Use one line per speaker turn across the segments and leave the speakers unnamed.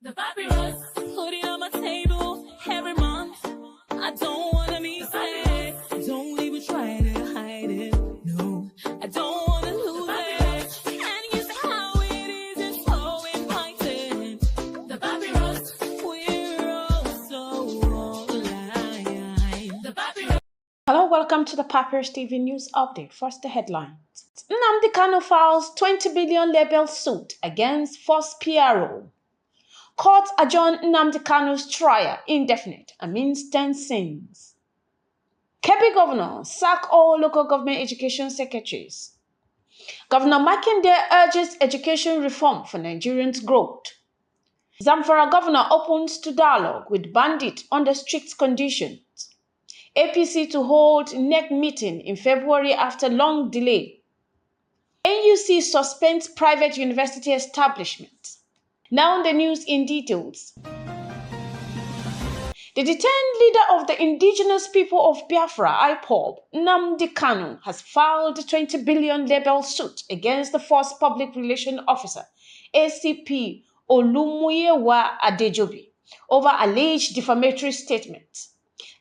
The papyrus, putting on my table every month. I don't wanna be sad. Don't even try to hide it. No, I don't wanna lose it. And you see how it is, it's so inviting. The papyrus, we're all so alive. The papyrus.
Hello, welcome to the Papyrus TV News Update. First, the headlines. Nnamdi Kanu files 20 billion Libel suit against first PRO. Court adjourn Nnamdi Kanu's trial indefinite amidst 10 sins. Kebbi Governor sack all local government education secretaries. Governor Makinde urges education reform for Nigerians' growth. Zamfara Governor opens to dialogue with bandit under strict conditions. APC to hold NEC meeting in February after long delay. NUC suspends private university establishment. Now the news in details. The detained leader of the indigenous people of Biafra, IPOB, Nnamdi Kanu, has filed a 20 billion Libel suit against the first public relations officer, ACP Olumuyiwa Adejobi, over alleged defamatory statements.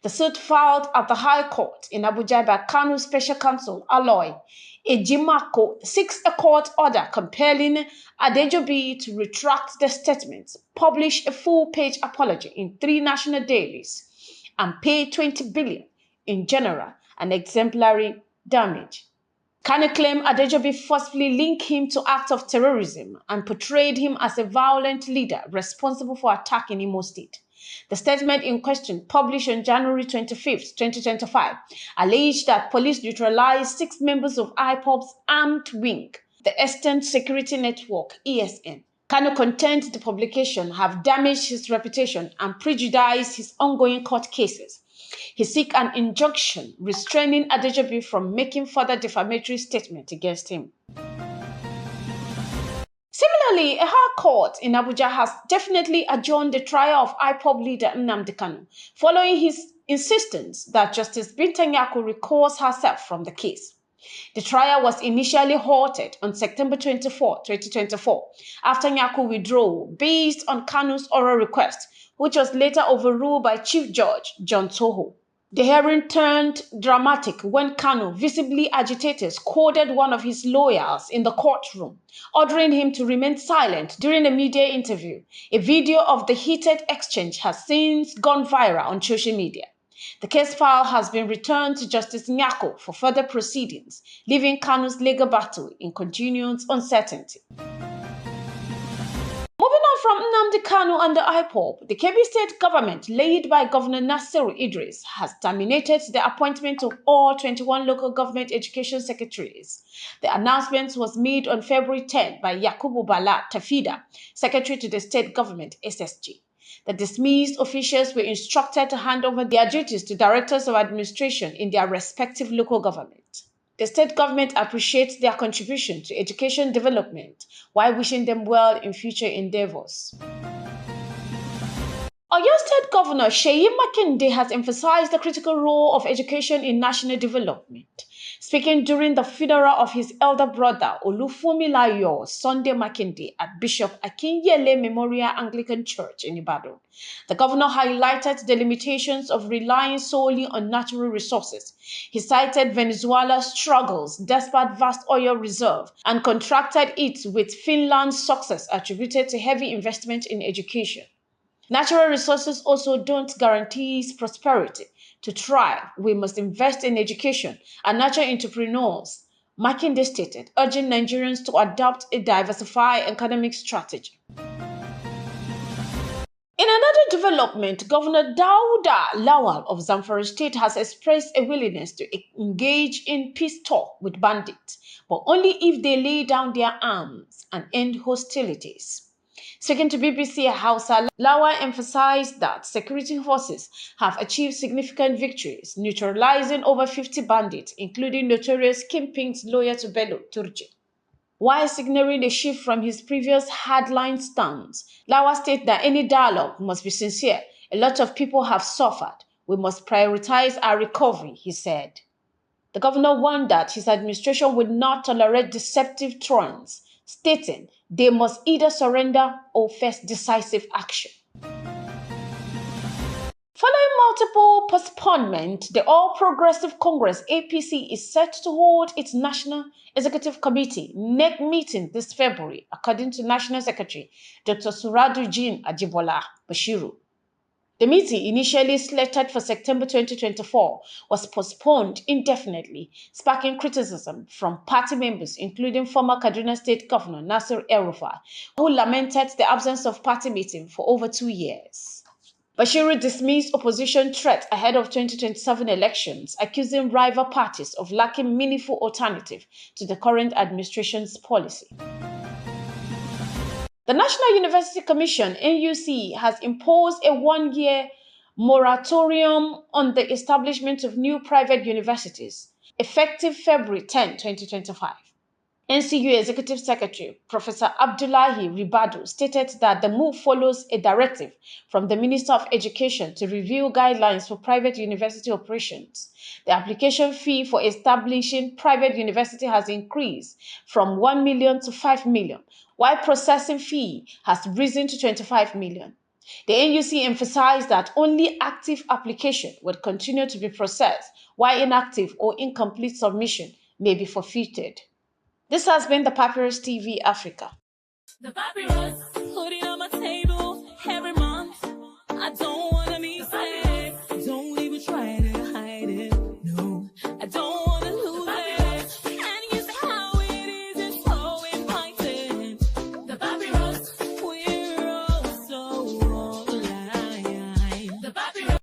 The suit filed at the High Court in Abuja by Kanu Special Counsel Aloy Ejimako seeks a court order compelling Adejobi to retract the statements, publish a full-page apology in 3 national dailies, and pay 20 billion in general and exemplary damage. Kanu claimed Adejobi forcefully linked him to acts of terrorism and portrayed him as a violent leader responsible for attack in Imo State. The statement in question, published on January 25, 2025, alleged that police neutralized 6 members of IPOB's armed wing, the Eastern Security Network, ESN. Kanu contends the publication have damaged his reputation and prejudiced his ongoing court cases. He seeks an injunction restraining Adejobi from making further defamatory statements against him. Similarly, a high court in Abuja has definitely adjourned the trial of IPOB leader Nnamdi Kanu, following his insistence that Justice Binta Nyako recuse herself from the case. The trial was initially halted on September 24, 2024, after Nyako withdrew based on Kanu's oral request, which was later overruled by Chief Judge John Toho. The hearing turned dramatic when Kanu, visibly agitated, scolded one of his lawyers in the courtroom, ordering him to remain silent during a media interview. A video of the heated exchange has since gone viral on social media. The case file has been returned to Justice Nyako for further proceedings, leaving Kanu's legal battle in continued uncertainty. From Nnamdi Kanu and the IPOB, the Kebbi State government, led by Governor Nasiru Idris, has terminated the appointment of all 21 local government education secretaries. The announcement was made on February 10 by Yakubu Bala Tafida, secretary to the state government, SSG. The dismissed officials were instructed to hand over their duties to directors of administration in their respective local government. The state government appreciates their contribution to education development while wishing them well in future endeavors. Oyo State Governor Seyi Makinde has emphasized the critical role of education in national development. Speaking during the funeral of his elder brother Olufunmilayo Sunday Makinde at Bishop Akinyele Memorial Anglican Church in Ibadan, the governor highlighted the limitations of relying solely on natural resources. He cited Venezuela's struggles despite vast oil reserve and contrasted it with Finland's success attributed to heavy investment in education. Natural resources also don't guarantee prosperity. To thrive, we must invest in education and nurture entrepreneurs, Makinde stated, urging Nigerians to adopt a diversified economic strategy. In another development, Governor Dauda Lawal of Zamfara State has expressed a willingness to engage in peace talk with bandits, but only if they lay down their arms and end hostilities. Speaking to BBC Hausa, Lawal emphasized that security forces have achieved significant victories, neutralizing over 50 bandits, including notorious kingpins loyal to Bello Turji. While signaling a shift from his previous hardline stance, Lawal stated that any dialogue must be sincere. A lot of people have suffered. We must prioritize our recovery, he said. The governor warned that his administration would not tolerate deceptive threats stating they must either surrender or face decisive action. Following multiple postponement, the All Progressive Congress (APC) is set to hold its National Executive Committee NEC meeting this February, according to National Secretary Dr. Suradu Jean Ajibola Bashiru. The meeting, initially slated for September 2024, was postponed indefinitely, sparking criticism from party members, including former Kaduna State Governor Nasir El-Rufai, who lamented the absence of party meeting for over 2 years. Bashiru dismissed opposition threats ahead of 2027 elections, accusing rival parties of lacking meaningful alternative to the current administration's policy. The National University Commission (NUC) has imposed a 1-year moratorium on the establishment of new private universities, effective February 10, 2025. NCU Executive Secretary Professor Abdullahi Ribadu stated that the move follows a directive from the Minister of Education to review guidelines for private university operations. The application fee for establishing private university has increased from 1 million to 5 million, while processing fee has risen to 25 million. The NUC emphasized that only active application would continue to be processed, while inactive or incomplete submission may be forfeited. This has been the Papyrus TV Africa.
The Papyrus.